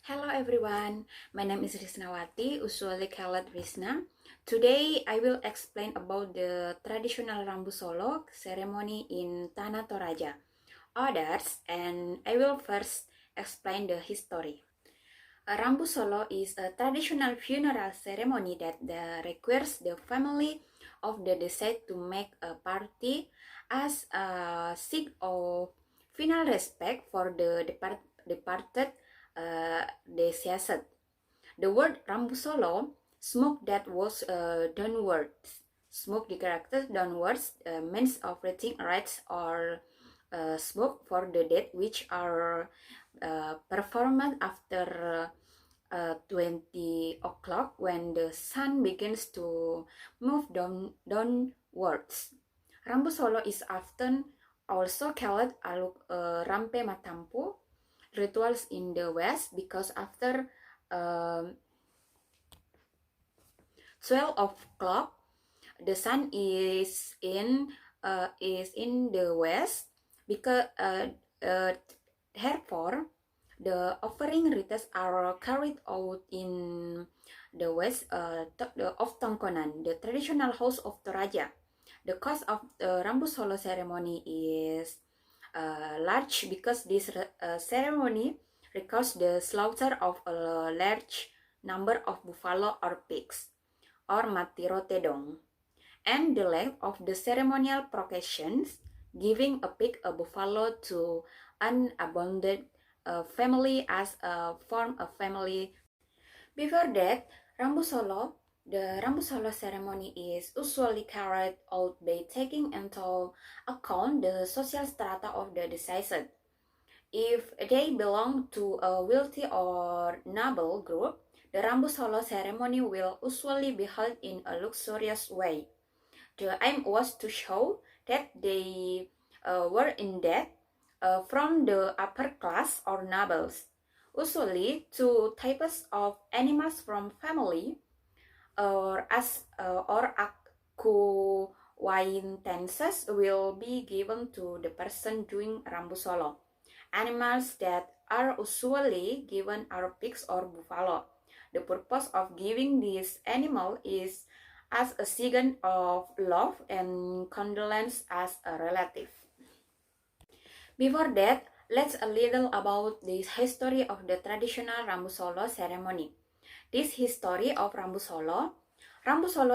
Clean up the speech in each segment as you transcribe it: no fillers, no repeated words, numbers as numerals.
Hello everyone, my name is Risnawati, usually called Risna. Today I will explain about the traditional Rambu Solo ceremony in Tanah Toraja, others, and I will first explain the history. A Rambu Solo is a traditional funeral ceremony that requires the family of the deceased to make a party as a sign of final respect for the departed deceased. The word Rambu Solo, smoke that was downwards. Smoke the character downwards means operating rites or smoke for the dead which are performed after 20 o'clock when the sun begins to move downwards. Rambu Solo is often also called Rampe Matampu rituals in the West because after 12 o'clock the sun is in the west because therefore the offering rites are carried out in the west of Tongkonan, the traditional house of Toraja. The cost of the Rambu Solo ceremony is large because this ceremony requires the slaughter of a large number of buffalo or pigs, or mati rotedong, and the length of the ceremonial processions, giving a pig a buffalo to an abandoned family as a form of family. Before that, the Rambu Solo ceremony is usually carried out by taking into account the social strata of the deceased. If they belong to a wealthy or noble group, the Rambu Solo ceremony will usually be held in a luxurious way. The aim was to show that they were in debt from the upper class or nobles. Usually, two types of animals from family or acquaintances will be given to the person doing Rambu Solo. Animals that are usually given are pigs or buffalo. The purpose of giving this animal is as a sign of love and condolence as a relative. Before that, let's a little about the history of the traditional Rambu Solo ceremony. This history of Rambu Solo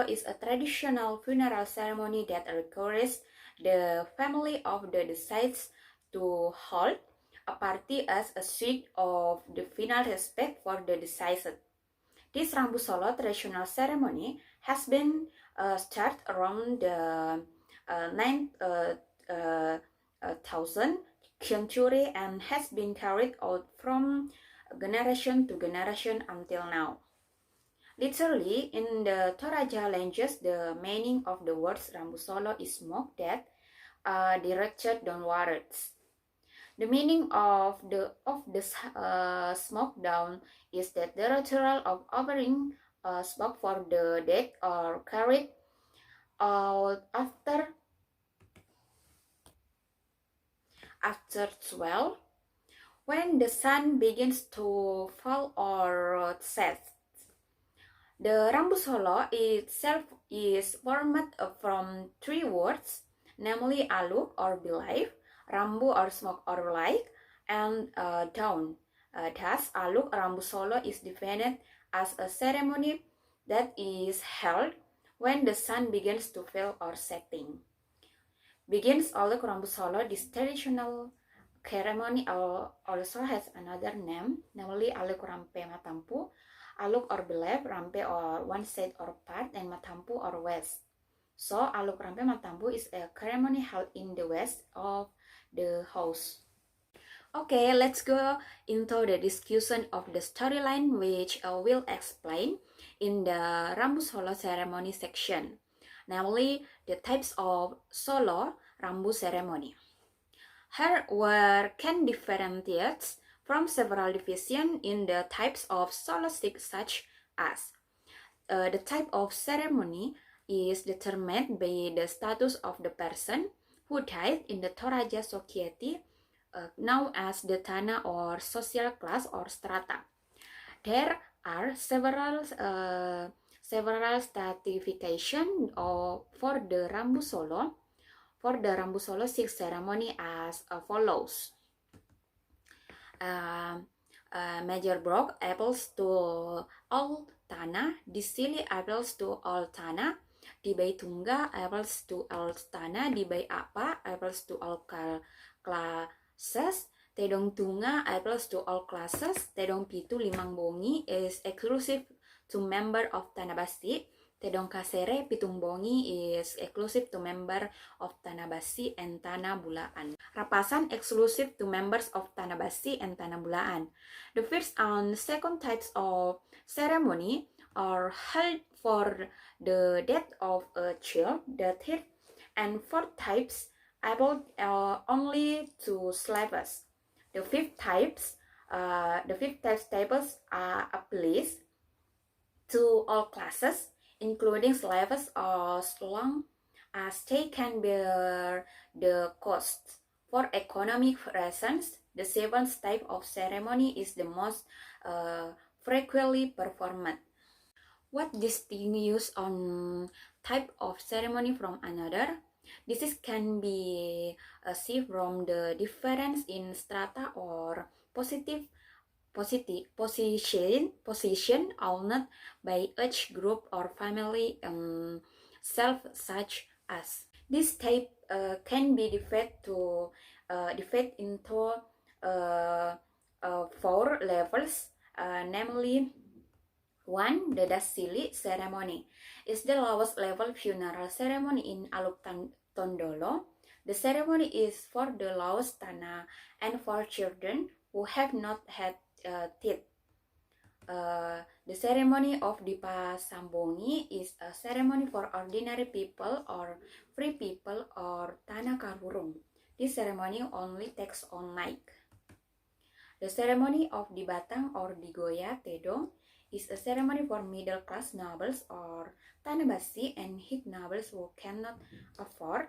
is a traditional funeral ceremony that requires the family of the deceased to hold a party as a sign of the final respect for the deceased. This Rambu Solo traditional ceremony has been started around the 9,000 century and has been carried out from generation to generation until now. Literally, in the Toraja language, the meaning of the words Rambu Solo is smoke that directed downwards. The meaning of the smoke down is that the ritual of offering smoke for the dead are carried out after 12 when the sun begins to fall or set. The Rambu Solo itself is formed from three words, namely aluk or believe, Rambu or smoke or like, and dawn. Thus, aluk Rambu Solo is defined as a ceremony that is held when the sun begins to fall or setting. Begins aluk Rambu Solo, this traditional ceremony also has another name, namely aluk Rampe Matampu, aluk or believe, Rampe or one side or part, and Matampu or west. So, aluk Rampe Matampu is a ceremony held in the west of the house. Okay, let's go into the discussion of the storyline which I will explain in the Rambu Solo ceremony section, namely the types of solo Rambu ceremony. Here we can differentiate from several divisions in the types of solstice such as the type of ceremony is determined by the status of the person who died in the Toraja society known as the Tanah or social class or strata. There are several stratification for the Rambu Solo. For the Rambu Solo, 6 ceremony as follows. Major Brok apples to all tanah, Disili apples to all tanah, Dibai Tungga apples to all tanah, Dibai Apa apples to all classes, Tedong Tunga apples to all classes, Tedong Pitu Limang Bongi is exclusive to member of Tanah Basi, Tedong Kasere Pitung Bongi is exclusive to member of Tanah Basi and Tanah Bulaan. Rapasan exclusive to members of Tanah Basi and Tanah Bulaan. The first and second types of ceremony are held for the death of a child. The third and fourth types able only to slaves. The fifth types tables are applied to all classes, including slaves, as long as they can bear the cost. For economic reasons, the seventh type of ceremony is the most frequently performed. What distinguishes one type of ceremony from another? This can be seen from the difference in strata or position owned by each group or family self, such as this type can be divided into 4 levels, namely 1. The Dasili ceremony is the lowest level funeral ceremony in Aluk Tondolo. The ceremony is for the lowest tanah and for children who have not had teeth. The ceremony of Dipa Sambongi is a ceremony for ordinary people or free people or Tanah Karurung. This ceremony only takes one night. The ceremony of Dibatang or Digoya Tedong is a ceremony for middle class nobles or Tanah Basi and hit nobles who cannot afford.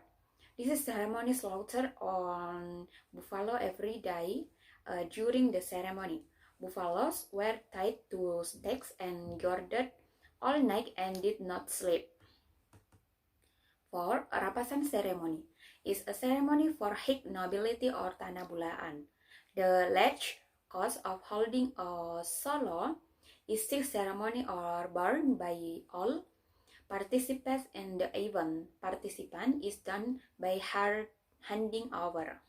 This is ceremony slaughtered on buffalo every day during the ceremony. Buffaloes were tied to stakes and guarded all night and did not sleep. 4. Rapasan ceremony is a ceremony for high nobility or Tanah Bulaan. The large cost of holding a solo is 6 ceremony or borne by all participants in the event. Participant is done by handing over.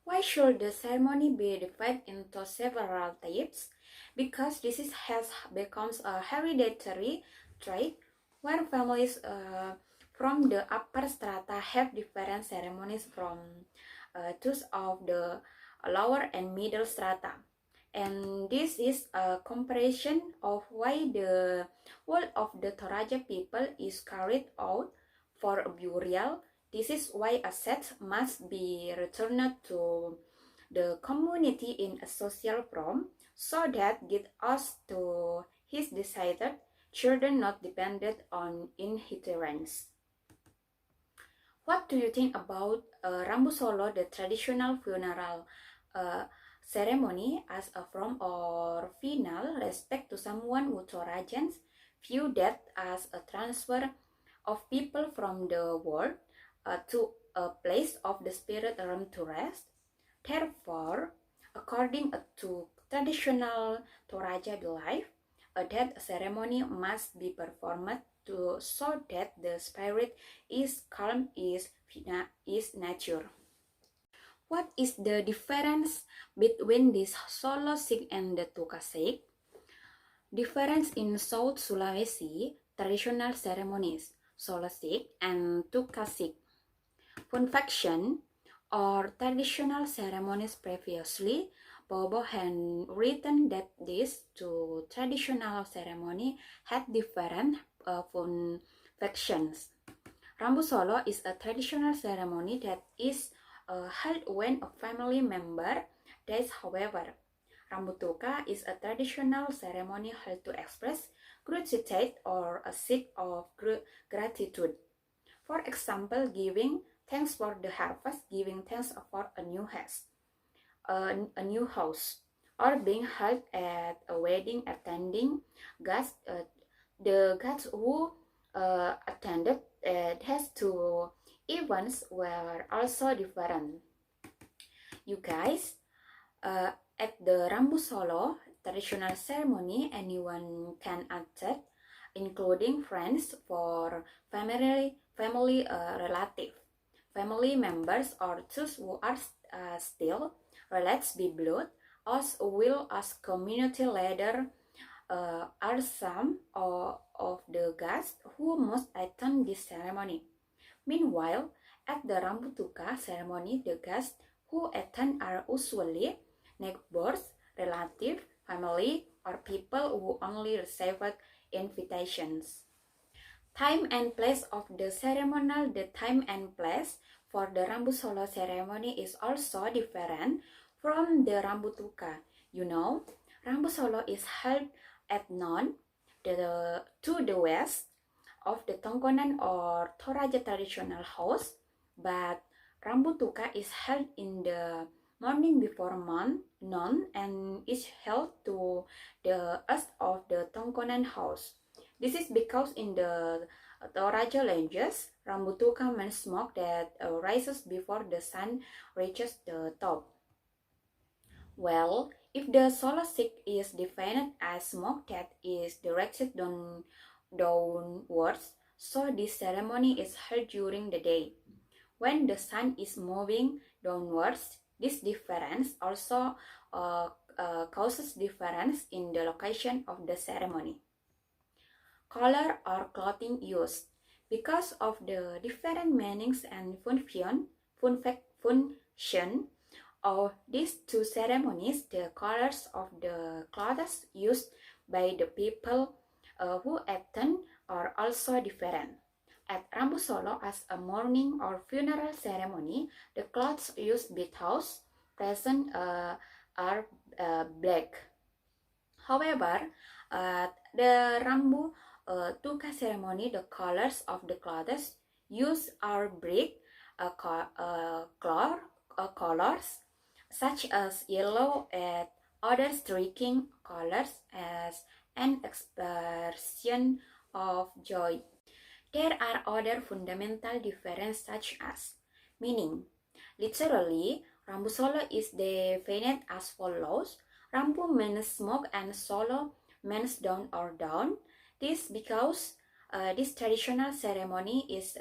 Why should the ceremony be divided into several types? Because this has becomes a hereditary trait where families from the upper strata have different ceremonies from those of the lower and middle strata. And this is a comparison of why the whole of the Toraja people is carried out for burial. This is why assets must be returned to the community in a social form, so that get us to his desired children not dependent on inheritance. What do you think about Rambu Solo, the traditional funeral ceremony, as a form or final respect to someone who Torajans view death as a transfer of people from the world to a place of the spirit realm to rest? Therefore, according to traditional Toraja belief, a death ceremony must be performed so that the spirit is calm, is nature. What is the difference between this Solosik and the Tukasik? Difference in South Sulawesi traditional ceremonies, Solosik and Tukasik. Fun faction or traditional ceremonies previously, Bobo had written that these two traditional ceremony had different fun factions. Rambu Solo is a traditional ceremony that is held when a family member dies. However, Rambu Tuka is a traditional ceremony held to express gratitude or a sign of gratitude. For example, giving thanks for the harvest, giving thanks for a new house. or being held at a wedding attending guests. The guests who attended these two events were also different. You guys, at the Rambu Solo traditional ceremony, anyone can attend, including friends for relative, family members, or those who are still related by blood, as will as community leader are some of the guests who must attend this ceremony. Meanwhile, at the Rambutuka ceremony, the guests who attend are usually neighbors, relatives, family, or people who only received invitations. Time and place of the ceremonial. The time and place for the Rambu Solo ceremony is also different from the Rambutuka. You know, Rambu Solo is held at noon to the west of the Tongkonan or Toraja traditional house, but Rambutuka is held in the morning before noon and is held to the east of the Tongkonan house. This is because in the Toraja ranges, Rambutuka means smoke that rises before the sun reaches the top. Well, if the solar stick is defined as smoke that is directed downwards, so this ceremony is held during the day. When the sun is moving downwards, this difference also causes difference in the location of the ceremony. Color or clothing used. Because of the different meanings and function of these two ceremonies, the colors of the clothes used by the people who attend are also different. At Rambu Solo, as a mourning or funeral ceremony, the clothes used by those present are black. However, at the Rambu Tuka ceremony, the colors of the clothes used are bright colors such as yellow and other striking colors as an expression of joy. There are other fundamental differences such as meaning. Literally, Rambu Solo is defined as follows. Rambu means smoke and Solo means down or down. This because this traditional ceremony is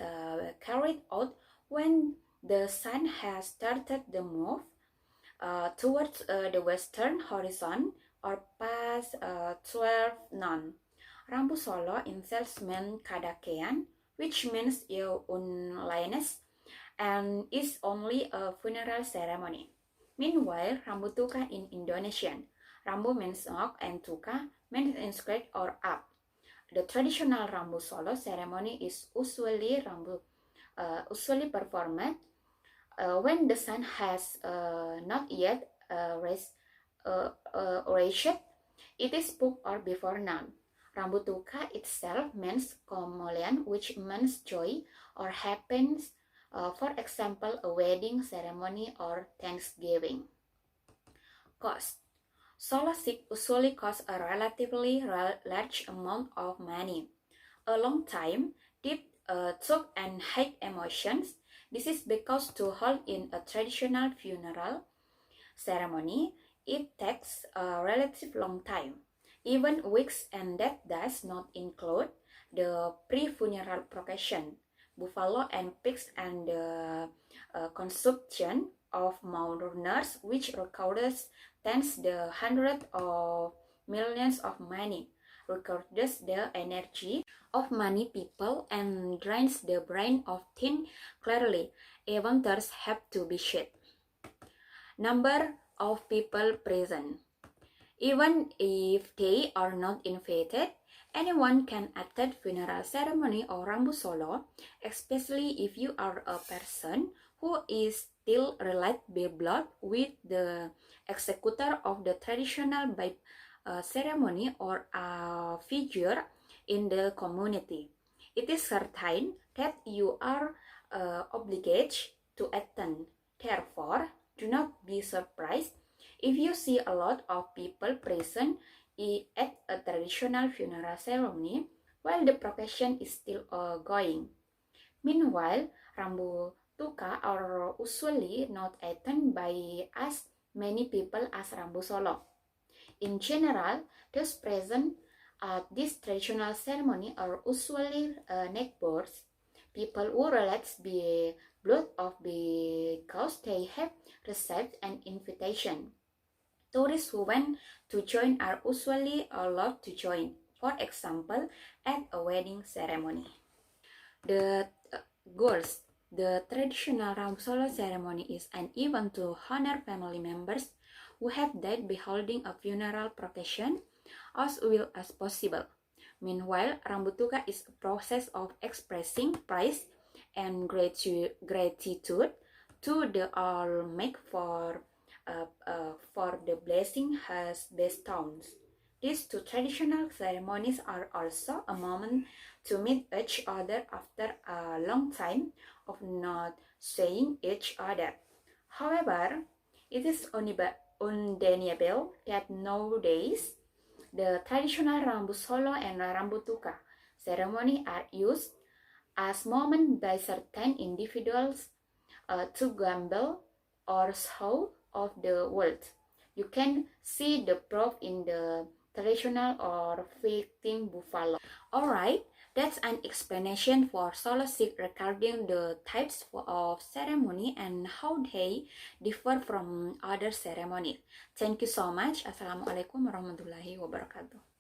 carried out when the sun has started the move towards the western horizon or past 12 noon. Rambu Solo involves men kadakean, which means unliness, and is only a funeral ceremony. Meanwhile, Rambu Tuka in Indonesian, Rambu means smoke and Tuka means inscribed or up. The traditional Rambu Solo ceremony is usually performed when the sun has not yet raised. It is puk or before noon. Rambutuka itself means kemuliaan, which means joy or happens, for example, a wedding ceremony or Thanksgiving. Cost. Solo sick usually costs a relatively large amount of money. A long time, deep thought and high emotions. This is because to hold in a traditional funeral ceremony, it takes a relatively long time, even weeks, and that does not include the pre-funeral procession, buffalo and pigs, and the consumption of mourners, which records tens the hundreds of millions of money, records the energy of many people and drains the brain of thin clearly. Eventers have to be shed. Number of people present. Even if they are not invited, anyone can attend funeral ceremony or Rambu Solo, especially if you are a person who is still related by blood with the executor of the traditional ceremony or a figure in the community. It is certain that you are obligated to attend. Therefore, do not be surprised If you see a lot of people present at a traditional funeral ceremony while the procession is still going. Meanwhile, Rambutuka are usually not eaten by as many people as Rambu Solo. In general, those present at this traditional ceremony are usually neighbors, people who relate by blood of because they have received an invitation. Tourists who want to join are usually allowed to join, for example, at a wedding ceremony. The goals. The traditional Ramsolo ceremony is an event to honor family members who have died by holding a funeral procession as well as possible. Meanwhile, Rambutuka is a process of expressing praise and gratitude to the Almighty for the blessing has bestowed. These two traditional ceremonies are also a moment to meet each other after a long time of not seeing each other. However, it is undeniable that nowadays the traditional Rambu Solo and Rambu Tuka ceremony are used as moments by certain individuals to gamble or show of the world. You can see the proof in the traditional or fighting buffalo. Alright, that's an explanation for Solo Sikh regarding the types of ceremony and how they differ from other ceremonies. Thank you so much. Assalamualaikum warahmatullahi wabarakatuh.